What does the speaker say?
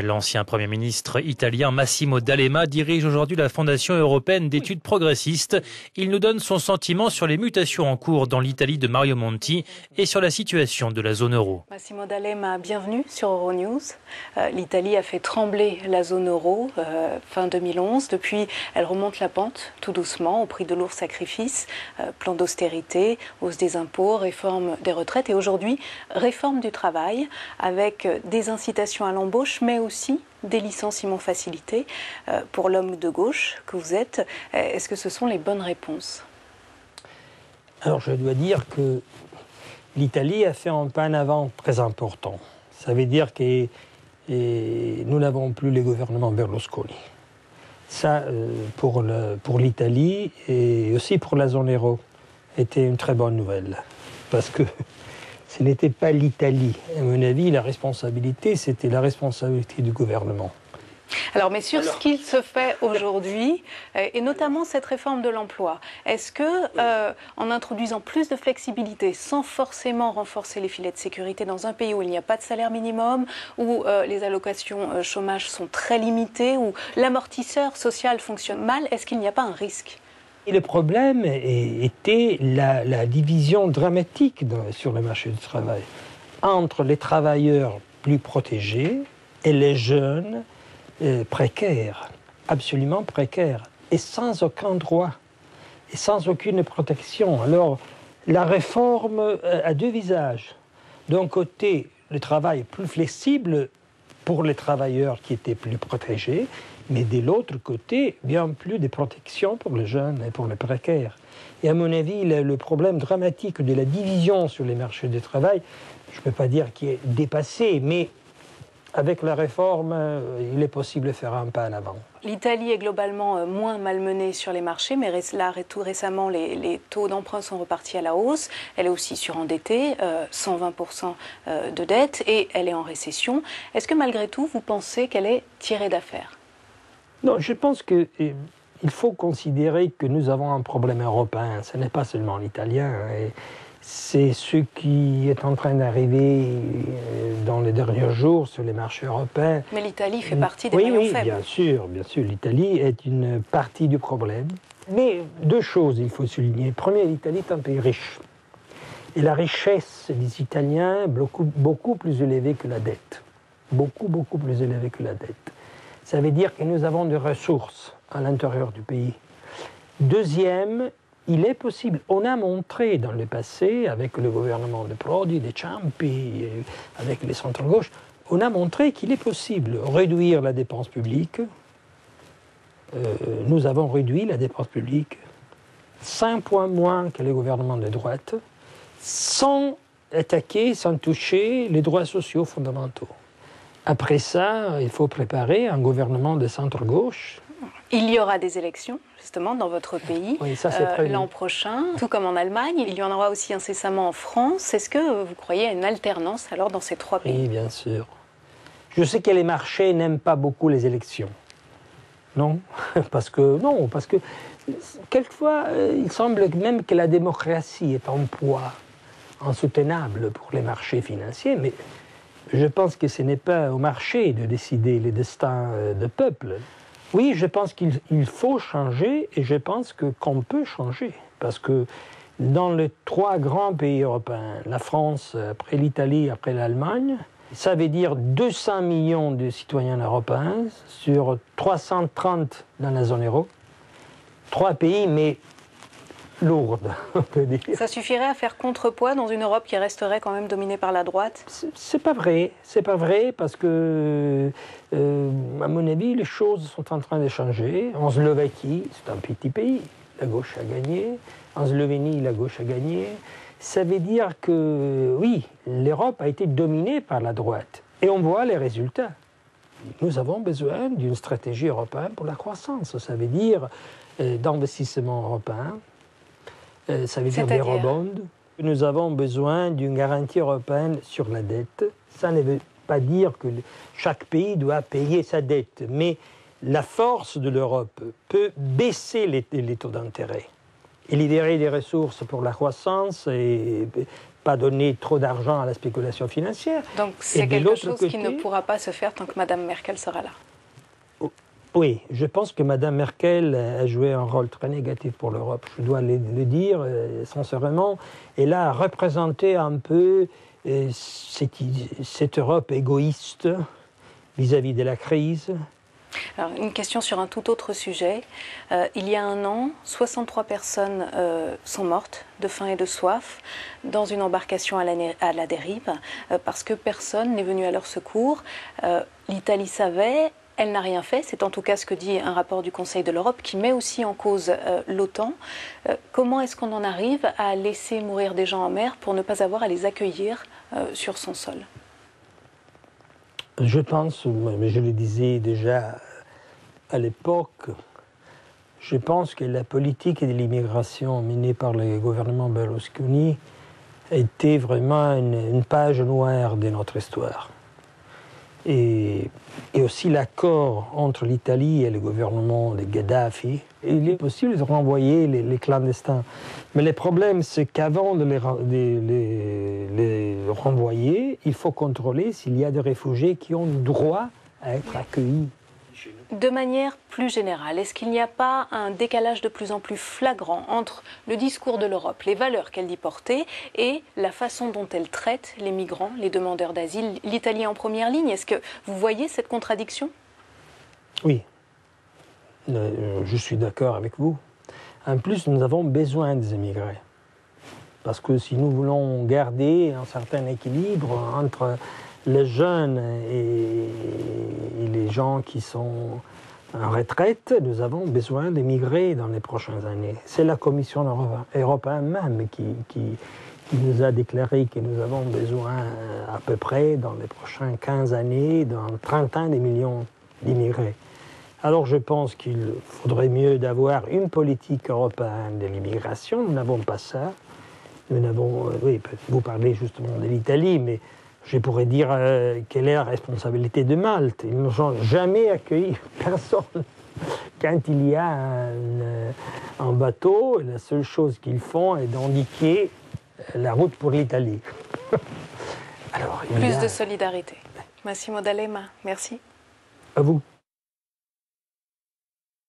L'ancien Premier ministre italien Massimo D'Alema dirige aujourd'hui la Fondation européenne d'études progressistes. Il nous donne son sentiment sur les mutations en cours dans l'Italie de Mario Monti et sur la situation de la zone euro. Massimo D'Alema, bienvenue sur Euronews. L'Italie a fait trembler la zone euro fin 2011. Depuis, elle remonte la pente tout doucement au prix de lourds sacrifices. Plan d'austérité, hausse des impôts, réforme des retraites et aujourd'hui, réforme du travail avec des incitations à l'embauche mais aussi des licenciements facilités. Pour l'homme de gauche que vous êtes, est-ce que ce sont les bonnes réponses? Alors je dois dire que l'Italie a fait un pas en avant très important. Ça veut dire que nous n'avons plus les gouvernements Berlusconi. Ça, pour l'Italie et aussi pour la zone euro, était une très bonne nouvelle. Parce que ce n'était pas l'Italie. À mon avis, la responsabilité, c'était la responsabilité du gouvernement. Alors, mais sur ce qu'il se fait aujourd'hui, et notamment cette réforme de l'emploi, est-ce que, en introduisant plus de flexibilité, sans forcément renforcer les filets de sécurité dans un pays où il n'y a pas de salaire minimum, où les allocations chômage sont très limitées, où l'amortisseur social fonctionne mal, est-ce qu'il n'y a pas un risque ? Et le problème était la division dramatique sur le marché du travail entre les travailleurs plus protégés et les jeunes précaires, absolument précaires, et sans aucun droit, et sans aucune protection. Alors, la réforme a deux visages. D'un côté, le travail plus flexible pour les travailleurs qui étaient plus protégés, mais de l'autre côté, bien plus de protection pour les jeunes et pour les précaires. Et à mon avis, le problème dramatique de la division sur les marchés du travail, je ne peux pas dire qu'il est dépassé, mais avec la réforme, il est possible de faire un pas en avant. L'Italie est globalement moins malmenée sur les marchés, mais là, tout récemment, les taux d'emprunt sont repartis à la hausse. Elle est aussi surendettée, 120% de dette, et elle est en récession. Est-ce que malgré tout, vous pensez qu'elle est tirée d'affaire ? Non, je pense qu'il faut considérer que nous avons un problème européen. Ce n'est pas seulement l'italien. C'est ce qui est en train d'arriver dans les derniers jours sur les marchés européens. Mais l'Italie fait partie des maillons faibles. Oui, bien sûr. L'Italie est une partie du problème. Mais deux choses il faut souligner. Premièrement, l'Italie est un pays riche. Et la richesse des Italiens est beaucoup plus élevée que la dette. Beaucoup plus élevée que la dette. Ça veut dire que nous avons des ressources à l'intérieur du pays. Deuxième, il est possible, on a montré dans le passé, avec le gouvernement de Prodi, de Ciampi, avec les centres-gauche, on a montré qu'il est possible de réduire la dépense publique. Nous avons réduit la dépense publique 5 points moins que les gouvernements de droite, sans attaquer, sans toucher les droits sociaux fondamentaux. Après ça, il faut préparer un gouvernement de centre-gauche. Il y aura des élections, justement, dans votre pays, oui, l'an prochain, tout comme en Allemagne. Il y en aura aussi incessamment en France. Est-ce que vous croyez à une alternance, alors, dans ces trois pays ? Oui, bien sûr. Je sais que les marchés n'aiment pas beaucoup les élections. Non, parce que quelquefois, il semble même que la démocratie est un poids insoutenable pour les marchés financiers, mais je pense que ce n'est pas au marché de décider les destins de peuple. Oui, je pense qu'il faut changer et je pense qu'on peut changer. Parce que dans les trois grands pays européens, la France, après l'Italie, après l'Allemagne, ça veut dire 200 millions de citoyens européens sur 330 dans la zone euro. Trois pays, mais lourde, on peut dire. Ça suffirait à faire contrepoids dans une Europe qui resterait quand même dominée par la droite ? C'est pas vrai parce que, à mon avis, les choses sont en train de changer. En Slovaquie, c'est un petit pays, la gauche a gagné. En Slovénie, la gauche a gagné. Ça veut dire que, oui, l'Europe a été dominée par la droite. Et on voit les résultats. Nous avons besoin d'une stratégie européenne pour la croissance. Ça veut dire d'investissement européen. Ça veut dire des rebonds. Nous avons besoin d'une garantie européenne sur la dette. Ça ne veut pas dire que chaque pays doit payer sa dette, mais la force de l'Europe peut baisser les taux d'intérêt et libérer des ressources pour la croissance et pas donner trop d'argent à la spéculation financière. Donc c'est quelque chose qui ne pourra pas se faire tant que Mme Merkel sera là. Oui, je pense que Mme Merkel a joué un rôle très négatif pour l'Europe, je dois le dire sincèrement. Elle a représenté un peu cette Europe égoïste vis-à-vis de la crise. Alors, une question sur un tout autre sujet. Il y a un an, 63 personnes sont mortes de faim et de soif dans une embarcation à la dérive parce que personne n'est venu à leur secours. L'Italie savait, elle n'a rien fait. C'est en tout cas ce que dit un rapport du Conseil de l'Europe qui met aussi en cause l'OTAN. Comment est-ce qu'on en arrive à laisser mourir des gens en mer pour ne pas avoir à les accueillir sur son sol ? Je pense, mais je le disais déjà à l'époque, je pense que la politique de l'immigration menée par le gouvernement Berlusconi était vraiment une page noire de notre histoire. Et aussi l'accord entre l'Italie et le gouvernement de Gheddafi. Il est possible de renvoyer les clandestins. Mais le problème, c'est qu'avant de les renvoyer, il faut contrôler s'il y a des réfugiés qui ont droit à être accueillis. De manière plus générale, est-ce qu'il n'y a pas un décalage de plus en plus flagrant entre le discours de l'Europe, les valeurs qu'elle dit porter, et la façon dont elle traite les migrants, les demandeurs d'asile, l'Italie en première ligne? Est-ce que vous voyez cette contradiction? Oui, je suis d'accord avec vous. En plus, nous avons besoin des immigrés. Parce que si nous voulons garder un certain équilibre entre les jeunes et les gens qui sont en retraite, nous avons besoin d'émigrer dans les prochaines années. C'est la Commission européenne même qui nous a déclaré que nous avons besoin à peu près dans les prochaines 15 années, dans 30 ans, des millions d'immigrés. Alors je pense qu'il faudrait mieux d'avoir une politique européenne de l'immigration. Nous n'avons pas ça. Nous n'avons, oui, vous parlez justement de l'Italie, mais je pourrais dire quelle est la responsabilité de Malte. Ils n'ont jamais accueilli personne. Quand il y a un bateau, la seule chose qu'ils font est d'indiquer la route pour l'Italie. Plus de solidarité. Massimo D'Alema, merci. À vous.